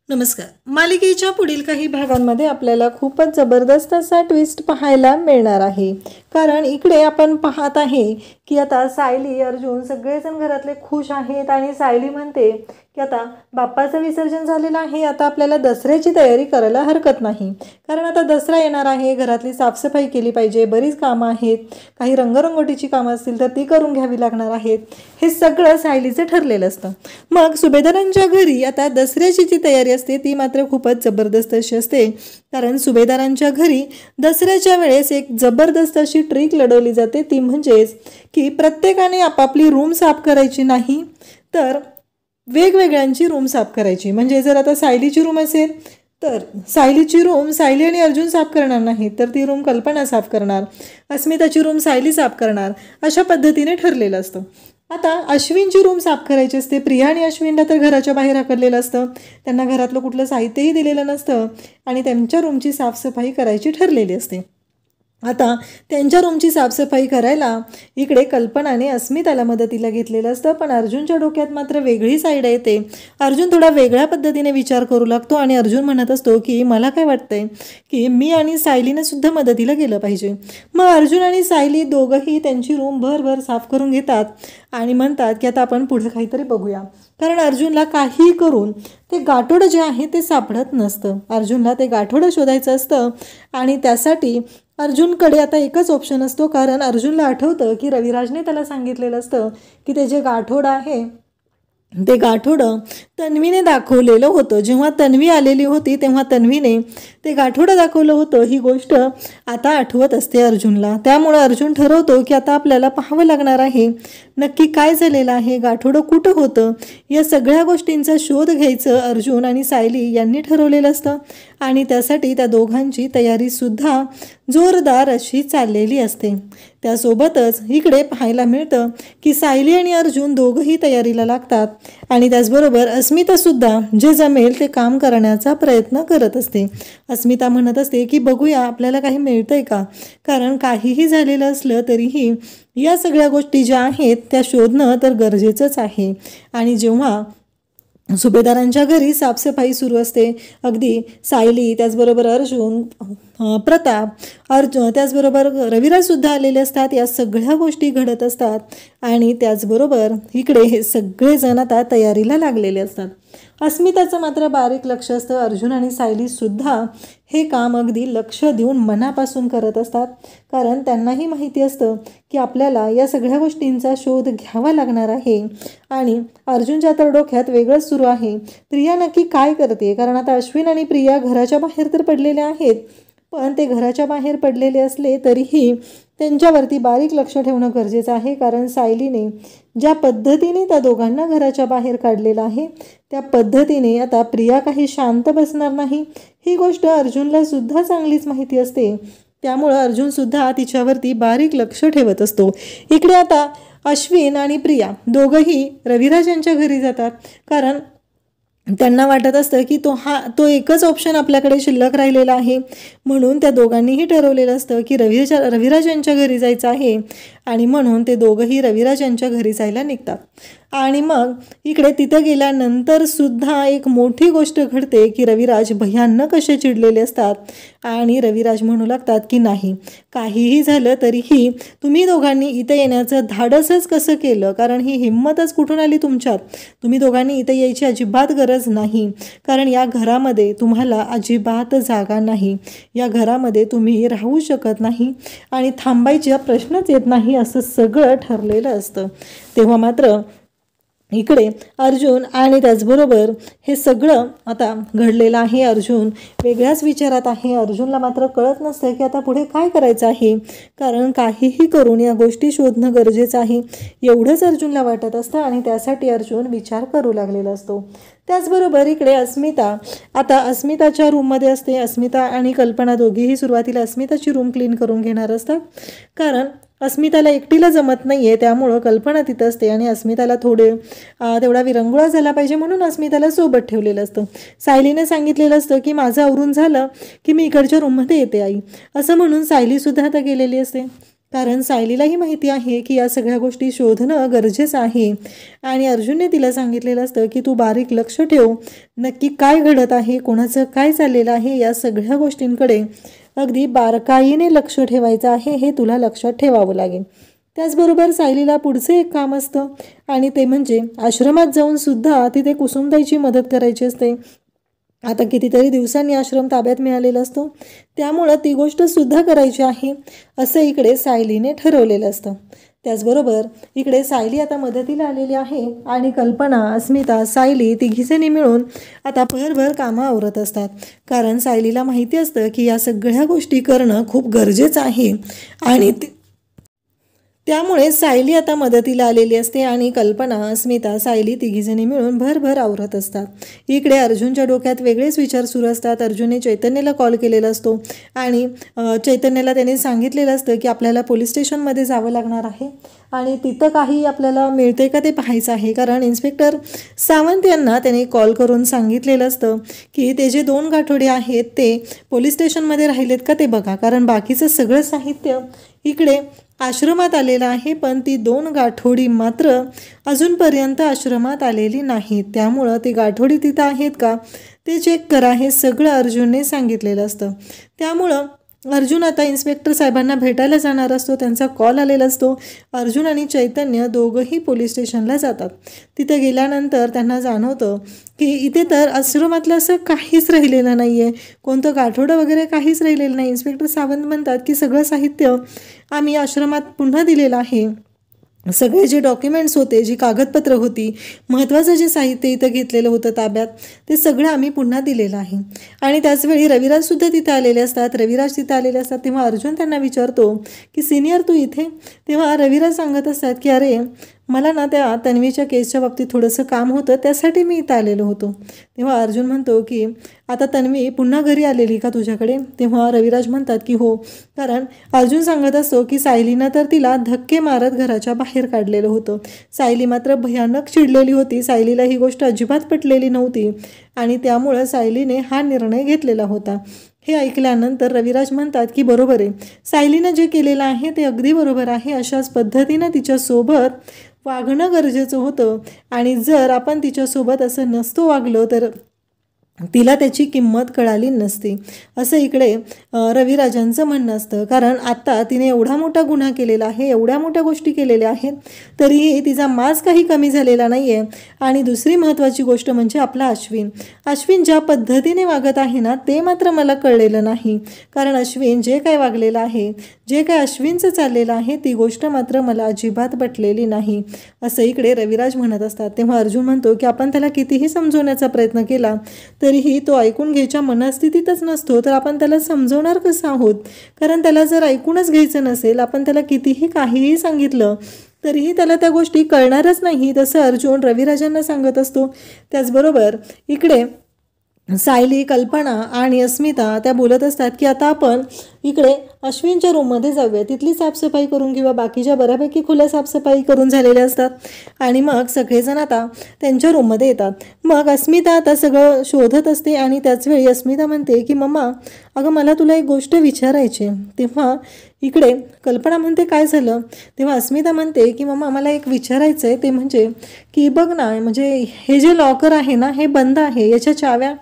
नमस्कार. मालिकेच्या पुढील काही भागांमध्ये आपल्याला खूपच जबरदस्त असा ट्विस्ट पाहायला मिळणार आहे. कारण इकडे आपण पाहत आहे की आता सायली, अर्जुन सगळेजण घरातले खुश आहेत आणि सायली म्हणते की आता बाप्पाचं विसर्जन झालेलं आहे, आता आपल्याला दसऱ्याची तयारी करायला हरकत नाही. कारण आता दसरा येणार आहे, घरातली साफसफाई केली पाहिजे, बरीच कामं आहेत, काही रंगरंगोटीची कामं असतील तर ती करून घ्यावी लागणार आहेत. हे सगळं सायलीचं ठरलेलं असतं. मग सुभेदारांच्या घरी आता दसऱ्याची जी तयारी असते ती मात्र खूपच जबरदस्त अशी असते. कारण सुभेदारांच्या घरी दसऱ्याच्या वेळेस एक जबरदस्त अशी ट्रिक लढवली जाते. ती म्हणजेच की प्रत्येकाने आपापली रूम साफ करायची नाही, तर वेगवेगळ्यांची रूम साफ करायची. म्हणजे जर आता सायलीची रूम असेल तर सायलीची रूम सायली आणि अर्जुन साफ करणार नाही, तर ती रूम कल्पना साफ करणार, अस्मिताची रूम सायली साफ करणार, अशा पद्धतीने ठरलेलं असतं. आता अश्विनची रूम साफ करायची असते. प्रिया आणि अश्विनला तर घराच्या बाहेर हाकललेलं असतं, त्यांना घरातलं कुठलं साहित्यही दिलेलं नसतं आणि त्यांच्या रूमची साफसफाई करायची ठरलेली असते. आता त्यांच्या रूमची साफसफाई करायला इकडे कल्पनाने अस्मिताला मदतीला घेतलेलं असतं. पण अर्जुनच्या डोक्यात मात्र वेगळी साईड येते. अर्जुन थोडा वेगळ्या पद्धतीने विचार करू लागतो आणि अर्जुन म्हणत असतो की मला काय वाटतंय की मी आणि सायलीने सुद्धा मदतीला गेलं पाहिजे. मग अर्जुन आणि सायली दोघंही त्यांची रूम भरभर साफ करून घेतात आणि म्हणतात की आता आपण पुढे काहीतरी बघूया. कारण अर्जुनला काही करून ते गाठोडं जे आहे ते सापडत नसतं. अर्जुनला ते गाठोडं शोधायचं असतं आणि त्यासाठी अर्जुनकडे आता एकच ऑप्शन असतो. कारण अर्जुनला आठवतं की रविराजने त्याला सांगितलेलं असतं की ते जे गाठोडं आहे ते गाठोडं तन्वीने दाखवलेलं होतं. जेव्हा तन्वी आलेली होती तेव्हा तन्वीने ते गाठोडं दाखवलं होतं. ही गोष्ट आता आठवत असते अर्जुनला. त्यामुळं अर्जुन ठरवतो की आता आपल्याला पाहावं लागणार आहे नक्की काय झालेलं आहे, गाठोडं कुठं होतं. या सगळ्या गोष्टींचा शोध घ्यायचं अर्जुन आणि सायली यांनी ठरवलेलं असतं आणि त्यासाठी त्या दोघांची तयारीसुद्धा जोरदार अशी चाललेली असते. त्यासोबतच इकडे पाहायला मिळतं की सायली आणि अर्जुन दोघंही तयारीला लागतात आणि त्याचबरोबर अस्मितासुद्धा जे जमेल ते काम करण्याचा प्रयत्न करत असते. अस्मिता म्हणत असते की बघूया आपल्याला काही मिळतंय का. कारण काहीही झालेलं असलं तरीही या सगळ्या गोष्टी ज्या आहेत त्या शोधणं तर गरजेचंच आहे. आणि जेव्हा सुभेदारांच्या घरी साफसफाई सुरू असते, अगदी सायली, त्याचबरोबर अर्जुन, प्रताप, अर्जुन, त्याचबरोबर रविराजसुद्धा आलेले असतात. या सगळ्या गोष्टी घडत असतात आणि त्याचबरोबर इकडे हे सगळेजण आता तयारीला लागलेले असतात. अस्मिताचं मात्र बारीक लक्ष असतं. अर्जुन आणि सायलीसुद्धा हे काम अगदी लक्ष देऊन मनापासून करत असतात. कारण त्यांनाही माहिती असतं की आपल्याला या सगळ्या गोष्टींचा शोध घ्यावा लागणार आहे. आणि अर्जुनच्या तर डोक्यात वेगळंच सुरू आहे, प्रिया नक्की काय करते. कारण आता अश्विन आणि प्रिया घराच्या बाहेर तर पडलेले आहेत, पण ते घराच्या बाहेर पडलेले असले तरीही त्यांच्यावरती बारीक लक्ष ठेवणं गरजेचं आहे. कारण सायलीने ज्या पद्धतीने त्या दोघांना घराच्या बाहेर काढलेलं आहे त्या पद्धतीने आता प्रिया काही शांत बसणार नाही. ही गोष्ट अर्जुनला सुद्धा चांगलीच माहिती असते. त्यामुळं अर्जुनसुद्धा तिच्यावरती बारीक लक्ष ठेवत असतो. इकडे आता अश्विन आणि प्रिया दोघंही रविराज यांच्या घरी जातात. कारण त्यांना वाटत असतं की तो एकच ऑप्शन आपल्याकडे शिल्लक राहिलेला आहे. म्हणून त्या दोघांनीही ठरवलेलं असतं की रविराज यांच्या घरी जायचं आहे आणि म्हणून ते दोघंही रविराज यांच्या घरी जायला निघतात. आणि मग इकडे तिथं गेल्यानंतर सुद्धा एक मोठी गोष्ट घडते की रविराज भयानक असे चिडलेले असतात आणि रविराज म्हणू लागतात की नाही, काहीही झालं तरीही तुम्ही दोघांनी इथं येण्याचं धाडसच कसं केलं. कारण ही हिंमतच कुठून आली तुमच्यात. तुम्ही दोघांनी इथं यायची अजिबात गरज नाही. कारण या घरामध्ये तुम्हाला अजिबात जागा नाही, या घरामध्ये तुम्ही राहू शकत नाही आणि थांबायचा प्रश्नच येत नाही, असं सगळं ठरलेलं असतं. तेव्हा मात्र इकडे अर्जुन आणि त्याचबरोबर हे सगळं आता घडलेलं आहे. अर्जुन वेगळ्याच विचारात आहे. अर्जुनला मात्र कळत नसतं की आता पुढे काय करायचं आहे. कारण काहीही करून या गोष्टी शोधणं गरजेचं आहे एवढंच अर्जुनला वाटत असतं आणि त्यासाठी अर्जुन विचार करू लागलेला असतो. त्याचबरोबर इकडे अस्मिता आता अस्मिताच्या रूममध्ये असते. अस्मिता आणि कल्पना दोघीही सुरुवातीला अस्मिताची रूम क्लीन करून घेणार असतात. कारण अस्मिताला एकटीला जमत नाही आहे, त्यामुळं कल्पना तिथं असते आणि अस्मिताला तेवढा विरंगुळा झाला पाहिजे म्हणून अस्मिताला सोबत ठेवलेलं असतं. सायलीने सांगितलेलं असतं की माझं आवरून झालं की मी इकडच्या रूममध्ये येते आई, असं म्हणून सायलीसुद्धा आता गेलेली असते. कारण सायलीलाही माहिती आहे की या सगळ्या गोष्टी शोधणं गरजेचं आहे आणि अर्जुनने तिला सांगितलेलं असतं की तू बारीक लक्ष ठेव, नक्की काय घडत आहे, कोणाचं काय चाललेलं आहे, या सगळ्या गोष्टींकडे अगदी बारकाईने लक्ष ठेवायचं आहे, हे तुला लक्षात ठेवावं लागेल. त्याचबरोबर सायलीला पुढचं एक काम असतं आणि ते म्हणजे आश्रमात जाऊन सुद्धा तिथे कुसुमताईची मदत करायची असते. आता कितीतरी दिवसांनी आश्रम ताब्यात मिळालेला असतो, त्यामुळं ती गोष्ट सुद्धा करायची आहे असं इकडे सायलीने ठरवलेलं असतं. त्याचबरोबर इकडे सायली आता मदतीला आलेली आहे आणि कल्पना, अस्मिता, सायली तिघीजणी मिळून आता भरभर कामं आवरत असतात. कारण सायलीला माहिती असतं की या सगळ्या गोष्टी करणं खूप गरजेचं आहे आणि त्यामुळे सायली आता मदतीला आलेली असते आणि कल्पना, अस्मिता, सायली तिघीजणी मिळून भरभर आवरत असतात. इकडे अर्जुनच्या डोक्यात वेगळेच विचार सुरू असतात. अर्जुनने चैतन्याला कॉल केलेला असतो आणि चैतन्याला त्याने सांगितलेलं असतं की आपल्याला पोलीस स्टेशनमध्ये जावं लागणार आहे आणि तिथं काही आपल्याला मिळते का ते पाहायचं आहे. कारण इन्स्पेक्टर सावंत यांना त्याने कॉल करून सांगितलेलं असतं की ते जे 2 गाठोडे आहेत ते पोलीस स्टेशनमध्ये राहिलेत का ते बघा. कारण बाकीचं सगळं साहित्य इकडे आश्रमात आलेलं आहे, पण ती 2 गाठोडी मात्र अजूनपर्यंत आश्रमात आलेली नाहीत. त्यामुळं ती गाठोडी तिथं आहेत का ते चेक करा, हे सगळं अर्जुनने सांगितलेलं असतं. त्यामुळं अर्जुन आता इन्स्पेक्टर साहेबांना भेटायला जाणार असतो. त्यांचा कॉल आलेला असतो. अर्जुन आणि चैतन्य दोघंही पोलीस स्टेशनला जातात. तिथे गेल्यानंतर त्यांना जाणवतं की इथे तर आश्रमातलं असं काहीच राहिलेलं नाही आहे, कोणतं गाठोडं वगैरे काहीच राहिलेलं नाही. इन्स्पेक्टर सावंत म्हणतात की सगळं साहित्य आम्ही आश्रमात पुन्हा दिलेलं आहे. सगळे जे डॉक्युमेंट्स होते, जी कागदपत्र होती, महत्त्वाचं जे साहित्य इथं घेतलेलं होतं ताब्यात, ते सगळं आम्ही पुन्हा दिलेलं आहे. आणि त्याचवेळी रविराजसुद्धा तिथे आलेले असतात. रविराज तिथे आलेले असतात तेव्हा अर्जुन त्यांना विचारतो की सिनियर तू इथे. तेव्हा रविराज सांगत असतात की अरे मला ना त्या तन्वीच्या केसच्या बाबतीत थोडंसं काम होतं, त्यासाठी मी इथं आलेलो होतो. तेव्हा अर्जुन म्हणतो की आता तन्वी पुन्हा घरी आलेली का तुझ्याकडे. तेव्हा रविराज म्हणतात की हो. कारण अर्जुन सांगत असतो की सायलीनं तर तिला धक्के मारत घराच्या बाहेर काढलेलं होतं. सायली मात्र भयानक चिडलेली होती. सायलीला ही गोष्ट अजिबात पटलेली नव्हती आणि त्यामुळं सायलीने हा निर्णय घेतलेला होता. हे ऐकल्यानंतर रविराज म्हणतात की बरोबर आहे, सायलीनं जे केलेलं आहे ते अगदी बरोबर आहे. अशाच पद्धतीनं तिच्यासोबत वागणं गरजेचं होतं आणि जर आपण तिच्यासोबत असं नसतो वागलो तर तिला त्याची किंमत कळाली नसती, असं इकडे रविराजांचं म्हणणं असतं. कारण आत्ता तिने एवढा मोठा गुन्हा केलेला आहे, एवढ्या मोठ्या गोष्टी केलेल्या आहेत, तरीही तिचा माज काही कमी झालेला नाही आहे. आणि दुसरी महत्त्वाची गोष्ट म्हणजे आपला अश्विन ज्या पद्धतीने वागत आहे ना, ते मात्र मला कळलेलं नाही. कारण अश्विन जे काय वागलेलं आहे, जे काय अश्विनचं चाललेलं आहे, ती गोष्ट मात्र मला अजिबात पटलेली नाही, असं इकडे रविराज म्हणत असतात. तेव्हा अर्जुन म्हणतो की आपण त्याला कितीही समजवण्याचा प्रयत्न केला तरीही तो ऐकून घ्यायच्या मनस्थितीतच नसतो, तर आपण त्याला समजवणार कसं आहोत. कारण त्याला जर ऐकूनच घ्यायचं नसेल, आपण त्याला कितीही काहीही सांगितलं तरीही त्याला त्या गोष्टी कळणारच नाही, तसं अर्जुन रविराजांना सांगत असतो. त्याचबरोबर इकडे सायली, कल्पना आणि अस्मिता त्या बोलत असतात की आता आपण इकडे अश्विनच्या रूममध्ये जाऊया, तिथली साफसफाई करून किंवा बाकीच्या बऱ्यापैकी खुल्या साफसफाई करून झालेल्या असतात आणि मग सगळेजण आता त्यांच्या रूममध्ये येतात. मग अस्मिता आता सगळं शोधत असते आणि त्याचवेळी अस्मिता म्हणते की मम्मा अगं मला तुला एक गोष्ट विचारायची. तेव्हा इकडे कल्पना म्हणते काय झालं. तेव्हा अस्मिता म्हणते की मम्मा मला एक विचारायचं आहे, ते म्हणजे की बघ ना, म्हणजे हे जे लॉकर आहे ना हे बंद आहे, याच्या चाव्या.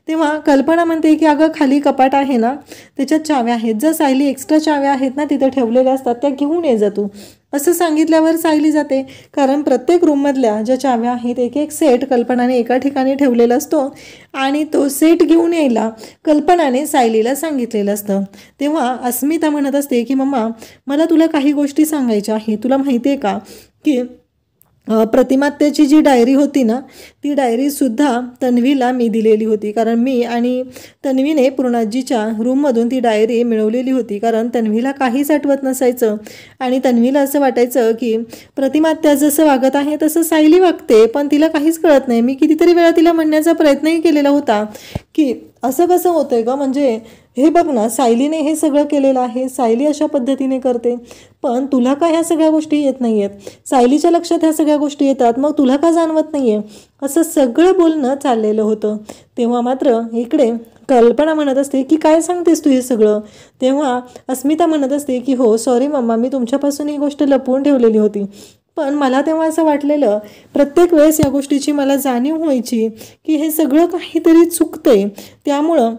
तेव्हा कल्पना म्हणते की अगं खाली कपाट आहे ना, त्याच्यात चाव्या आहेत, जर सायली एक्स्ट्रा चाव्या आहेत ना तिथे ठेवलेल्या असतात, त्या घेऊन ये जा तू, असं सांगितल्यावर सायली जाते. कारण प्रत्येक रूममधल्या ज्या चाव्या आहेत एक एक सेट कल्पनाने एका ठिकाणी ठेवलेला असतो आणि तो सेट घेऊन यायला कल्पनाने सायलीला सांगितलेलं असतं. तेव्हा अस्मिता म्हणत असते की मम्मा मला तुला काही गोष्टी सांगायच्या आहे. तुला माहिती आहे का की प्रतिमात्याची जी डायरी होती ना, ती डायरीसुद्धा तन्वीला मी दिलेली होती. कारण मी आणि तन्वीने पूर्णाजीच्या रूममधून ती डायरी मिळवलेली होती. कारण तन्वीला काहीच आठवत नसायचं आणि तन्वीला असं वाटायचं की प्रतिमात्या जसं वागत आहे तसं सायली वागते, पण तिला काहीच कळत नाही. मी कितीतरी वेळा तिला म्हणण्याचा प्रयत्नही केलेला होता की असं कसं होतंय ग? म्हणजे हे बघ ना, सायलीने हे सगळं केलेलं आहे, सायली अशा पद्धतीने करते, पण तुला का ह्या सगळ्या गोष्टी येत नाही आहेत? सायलीच्या लक्षात ह्या सगळ्या गोष्टी येतात, मग तुला का जाणवत नाही आहे? असं सगळं बोलणं चाललेलं होतं. तेव्हा मात्र इकडे कल्पना म्हणत असते की काय सांगतेस तू हे सगळं? तेव्हा अस्मिता म्हणत असते की हो सॉरी मम्मा, मी तुमच्यापासून ही गोष्ट लपवून ठेवलेली होती, पण मला तेव्हा असं वाटलेलं प्रत्येक वेळेस या गोष्टीची मला जाणीव व्हायची की हे सगळं काहीतरी चुकतंय, त्यामुळं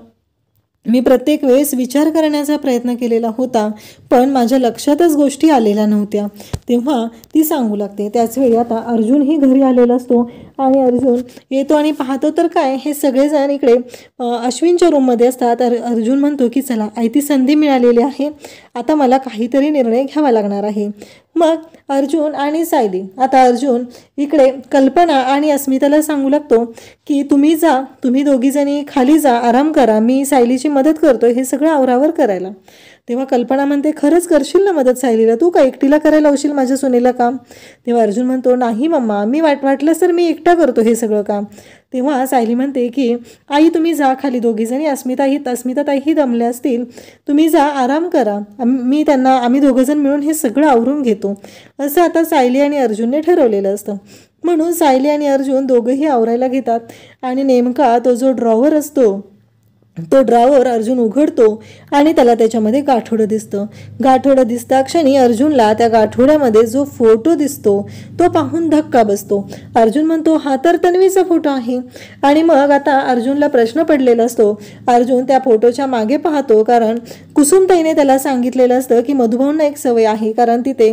मी प्रत्येक वेळेस विचार करण्याचा प्रयत्न केलेला होता, पण माझ्या लक्षातच गोष्टी आलेल्या नव्हत्या. तेव्हा ती सांगू लागते. त्याचवेळी आता अर्जुनही घरी आलेला असतो आणि अर्जुन येतो आणि पाहतो तर काय, हे सगळेजण इकडे अश्विनच्या रूममध्ये असतात. अर्जुन म्हणतो की चला आई, ती संधी मिळालेली आहे, आता मला काहीतरी निर्णय घ्यावा लागणार आहे. मग अर्जुन आणि सायली, आता अर्जुन इकडे कल्पना आणि अस्मिताला सांगू लागतो की तुम्ही दोघीजणी खाली जा, आराम करा, मी सायलीची मदत करतो हे सगळं आवरावर करायला. तेव्हा कल्पना म्हणते खरंच करशील ना मदत सायलीला? तू का एकटीला करायला लावशील माझ्या सुनेला काम? तेव्हा अर्जुन म्हणतो नाही मम्मा, मी वाटलंच तर मी एकटा करतो हे सगळं काम. तेव्हा सायली म्हणते की आई तुम्ही जा खाली दोघीजणी, अस्मिताताईही दमल्या असतील, तुम्ही जा आराम करा, आम्ही दोघंजण मिळून हे सगळं आवरून घेतो. असं आता सायली आणि अर्जुनने ठरवलेलं असतं. म्हणून सायली आणि अर्जुन दोघंही आवरायला घेतात आणि नेमका तो जो ड्रॉवर असतो तो ड्रॉवर अर्जुन उघडतो आणि त्याला त्याच्यामध्ये गाठोडं दिसतं. गाठोडं दिसता क्षणी अर्जुनला त्या गाठोड्यामध्ये जो फोटो दिसतो तो पाहून धक्का बसतो. अर्जुन म्हणतो हा तर तन्वीचा फोटो आहे. आणि मग आता अर्जुनला प्रश्न पडलेला असतो. अर्जुन त्या फोटोच्या मागे पाहतो, कारण कुसुमताईने त्याला सांगितलेलं असतं की मधुभाऊंना एक सवय आहे, कारण तिथे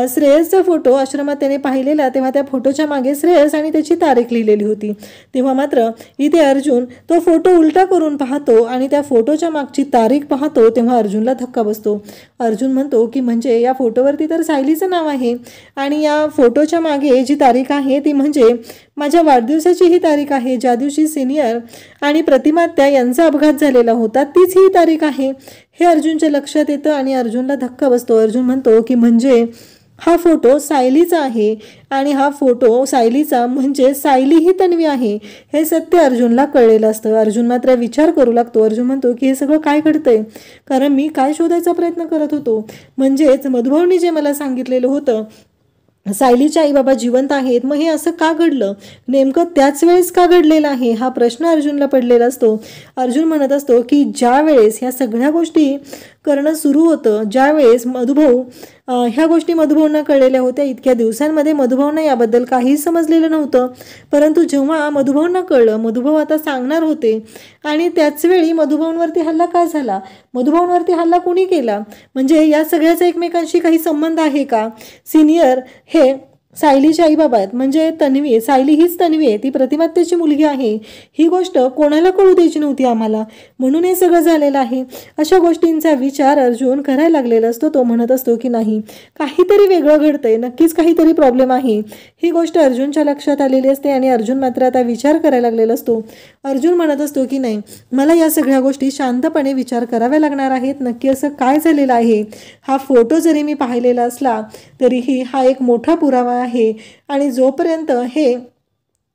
श्रेयसचा फोटो आश्रमात त्याने पाहिलेला, तेव्हा त्या फोटोच्या मागे श्रेयस आणि त्याची तारीख लिहिलेली होती. तेव्हा मात्र इथे अर्जुन तो फोटो उलटा करून पाहतो आणि त्या फोटोच्या मागची तारीख पाहतो, तेव्हा अर्जुनला धक्का बसतो. अर्जुन म्हणतो की म्हणजे या फोटोवरती तर सायलीचं नाव आहे आणि या फोटोच्या मागे जी तारीख आहे ती म्हणजे माझ्या वाढदिवसाची ही तारीख आहे, ज्या दिवशी सिनियर आणि प्रतिमात्या यांचा अपघात झालेला होता तीच ही तारीख आहे. हे अर्जुनच्या लक्षात येतं आणि अर्जुनला धक्का बसतो. अर्जुन म्हणतो की म्हणजे हा फोटो सायलीचा आहे आणि हा फोटो सायलीचा म्हणजे सायली ही तन्वी आहे, हे सत्य अर्जुनला कळलेलं असतं. अर्जुन मात्र विचार करू लागतो. अर्जुन म्हणतो की हे सगळं काय घडतंय, कारण मी काय शोधायचा प्रयत्न करत होतो, म्हणजेच मधुभाऊंनी जे मला सांगितलेलं होतं सायलीचे आई बाबा जिवंत आहेत, मग हे असं का घडलं, नेमकं त्याच वेळेस का घडलेलं आहे, हा प्रश्न अर्जुनला पडलेला असतो. अर्जुन म्हणत असतो की ज्या वेळेस ह्या सगळ्या गोष्टी करणं सुरू होतं, ज्यावेळेस मधुभाऊ ह्या गोष्टी मधुभाऊंना कळलेल्या होत्या, इतक्या दिवसांमध्ये मधुभाऊंना याबद्दल काहीही समजलेलं नव्हतं, परंतु जेव्हा मधुभाऊंना कळलं, मधुभाऊ आता सांगणार होते आणि त्याचवेळी मधुभाऊंवरती हल्ला का झाला, मधुभाऊंवरती हल्ला कोणी केला, म्हणजे या सगळ्याचा एकमेकांशी काही संबंध आहे का? सिनियर हे सायलीचे आई बाबा आहेत, म्हणजे तन्वी, सायली हीच तन्वी आहे, ती प्रतिमात्याची मुलगी आहे, ही गोष्ट कोणाला कळू द्यायची नव्हती आम्हाला, म्हणून हे सगळं झालेलं आहे. अशा गोष्टींचा विचार अर्जुन करायला लागलेला असतो. तो म्हणत असतो की नाही, काहीतरी वेगळं घडतंय, नक्कीच काहीतरी प्रॉब्लेम आहे, ही गोष्ट अर्जुनच्या लक्षात आलेली असते आणि अर्जुन मात्र आता विचार करायला लागलेला असतो. अर्जुन म्हणत असतो की नाही, मला या सगळ्या गोष्टी शांतपणे विचार कराव्या लागणार आहेत, नक्की असं काय झालेलं आहे. हा फोटो जरी मी पाहिलेला असला तरीही हा एक मोठा पुरावा आहे आणि जोपर्यंत हे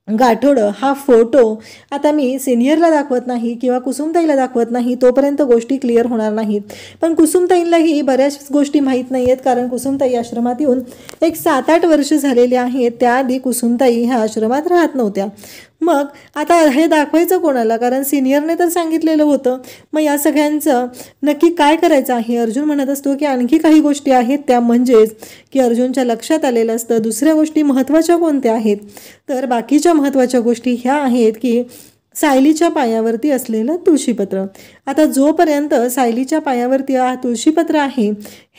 गाठोडं हा फोटो आता मी सिनियरला दाखवत नाही किंवा कुसुमताईला दाखवत नाही, तोपर्यंत गोष्टी क्लिअर होणार नाहीत. पण कुसुमताईंलाही बऱ्याच गोष्टी माहीत नाही आहेत, कारण कुसुमताई आश्रमात येऊन एक 7-8 वर्ष झालेली आहेत. त्याआधी कुसुमताई ह्या आश्रमात राहत नव्हत्या. मग आता हे दाखवायचं कोणाला, कारण सिनियरने तर सांगितलेलं होतं. मग या सगळ्यांचं नक्की काय करायचं आहे? अर्जुन म्हणत असतो की आणखी काही गोष्टी आहेत, त्या म्हणजेच की अर्जुनच्या लक्षात आलेलं असतं दुसऱ्या गोष्टी महत्त्वाच्या कोणत्या आहेत, तर बाकीच्या महत्त्वाच्या गोष्टी ह्या आहेत की सायलीच्या पायावरती असलेलं तुळशीपत्र. आता जोपर्यंत सायलीच्या पायावरती तुळशीपत्र आहे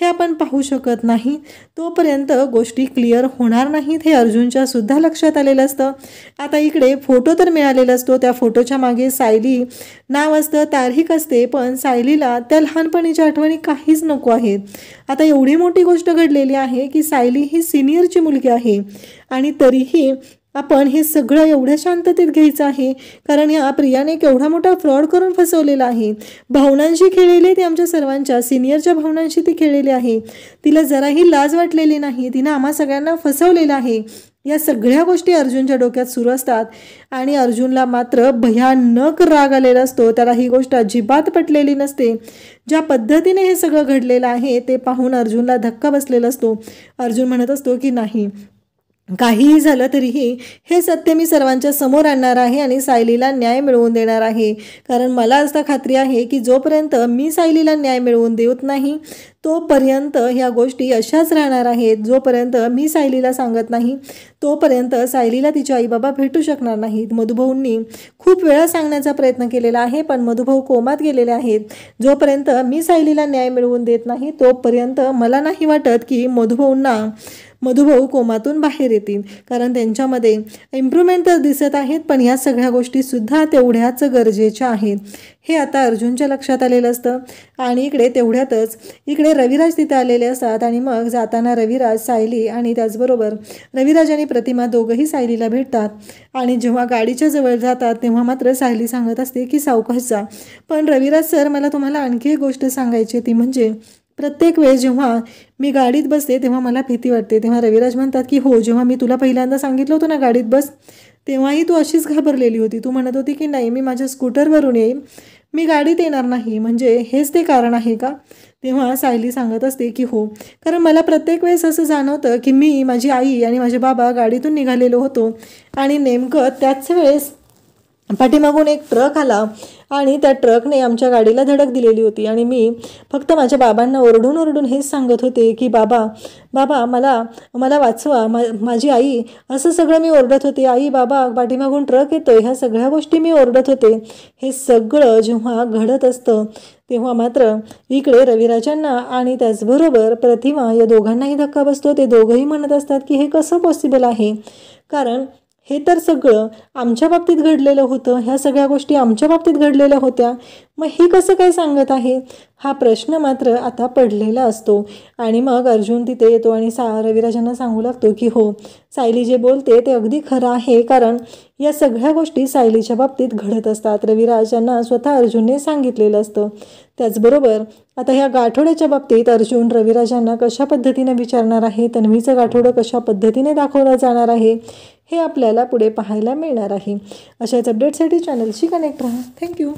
हे आपण पाहू शकत नाही, तोपर्यंत गोष्टी क्लिअर होणार नाहीत, हे अर्जुनच्या सुद्धा लक्षात आलेलं असतं. आता इकडे फोटो तर मिळालेला असतो, त्या फोटोच्या मागे सायली नाव असतं, तारीख असते, पण सायलीला त्या लहानपणीच्या आठवणी काहीच नको आहेत. आता एवढी मोठी गोष्ट घडलेली आहे की सायली ही सिनियरची मुलगी आहे आणि तरीही आपण हे सगळं एवढ्या शांततेत घ्यायचं आहे, कारण ह्या प्रियाने केवढा मोठा फ्रॉड करून फसवलेला आहे. भावनांशी खेळलेली ती, आमच्या सर्वांच्या सिनियरच्या भावनांशी ती खेळलेली आहे. तिला जराही लाज वाटलेली नाही. तिनं आम्हा सगळ्यांना फसवलेलं आहे. या सगळ्या गोष्टी अर्जुनच्या डोक्यात सुरू असतात आणि अर्जुनला मात्र भयानक राग आलेला असतो. त्याला ही गोष्ट अजिबात पटलेली नसते. ज्या पद्धतीने हे सगळं घडलेलं आहे ते पाहून अर्जुनला धक्का बसलेला असतो. अर्जुन म्हणत असतो की नाही, काहीही झालं तरीही हे सत्य मी सर्वांच्या समोर आणणार आहे आणि सायलीला न्याय मिळवून देणार आहे. कारण मला असता खात्री आहे की जोपर्यंत मी सायलीला न्याय मिळवून देत नाही तोपर्यंत ह्या गोष्टी अशाच राहणार आहेत. जोपर्यंत मी सायलीला सांगत नाही तोपर्यंत सायलीला तिचे आईबाबा भेटू शकणार नाहीत. मधुभाऊंनी खूप वेळा सांगण्याचा प्रयत्न केलेला आहे, पण मधुभाऊ कोमात गेलेले आहेत. जोपर्यंत मी सायलीला न्याय मिळवून देत नाही तोपर्यंत मला नाही वाटत की मधुभाऊ कोमातून बाहेर येतील. कारण त्यांच्यामध्ये इम्प्रूव्हमेंट तर दिसत आहेत, पण या सगळ्या गोष्टीसुद्धा तेवढ्याच गरजेच्या आहेत. हे आता अर्जुनच्या लक्षात आलेलं असतं. आणि इकडे रविराज तिथे आलेले असतात. आणि मग जाताना रविराज, सायली आणि त्याचबरोबर रविराज आणि प्रतिमा दोघंही सायलीला भेटतात. आणि जेव्हा गाडीच्या जवळ जातात तेव्हा मात्र सायली सांगत असते की सावकाश जा. पण रविराज सर, मला तुम्हाला आणखी एक गोष्ट सांगायची, ती म्हणजे प्रत्येक वेळेस जेव्हा मी गाडीत बसते तेव्हा मला भीती वाटते. तेव्हा रविराज म्हणतात की हो, जेव्हा मी तुला पहिल्यांदा सांगितलं होतं ना गाडीत बस, तेव्हाही तू अशीच घाबरलेली होती. तू म्हणत होती की नाही, मी माझ्या स्कूटरवरून येईन, मी गाडीत येणार नाही. म्हणजे हेच ते कारण आहे का? तेव्हा सायली सांगत असते की हो, कारण मला प्रत्येक वेळेस असं जाणवतं की मी, माझी आई आणि माझे बाबा गाडीतून निघालेलो होतो आणि नेमकं त्याच वेळेस पाठीमागून एक ट्रक आला आणि त्या ट्रकने आमच्या गाडीला धडक दिलेली होती. आणि मी फक्त माझ्या बाबांना ओरडून हेच सांगत होते की बाबा मला वाचवा, माझी आई, असं सगळं मी ओरडत होते. आई, बाबा, पाठीमागून ट्रक येतोय, ह्या सगळ्या गोष्टी मी ओरडत होते. हे सगळं जेव्हा घडत असतं तेव्हा मात्र इकडे रविराजांना आणि त्याचबरोबर प्रतिमा या दोघांनाही धक्का बसतो. ते दोघंही म्हणत असतात की हे कसं पॉसिबल आहे, कारण हे तर सगळं आमच्या बाबतीत घडलेलं होतं, ह्या सगळ्या गोष्टी आमच्या बाबतीत घडलेल्या होत्या, मग हे कसं काय सांगत आहे? हा प्रश्न मात्र आता पडलेला असतो. आणि मग अर्जुन तिथे येतो आणि रविराजांना सांगू लागतो की हो, सायली जे बोलते ते अगदी खरं आहे, कारण या सगळ्या गोष्टी सायलीच्या बाबतीत घडत असतात. रविराजांना स्वतः अर्जुनने सांगितलेलं असतं. त्याचबरोबर आता ह्या गाठोड्याच्या बाबतीत अर्जुन रविराजांना कशा पद्धतीने विचारणार आहे, तन्वीचं गाठोडं कशा पद्धतीने दाखवलं जाणार आहे, हे आपल्याला पुढे पाहायला मिळणार आहे. अशाच अपडेटसाठी चॅनलशी कनेक्ट राहा. थँक्यू.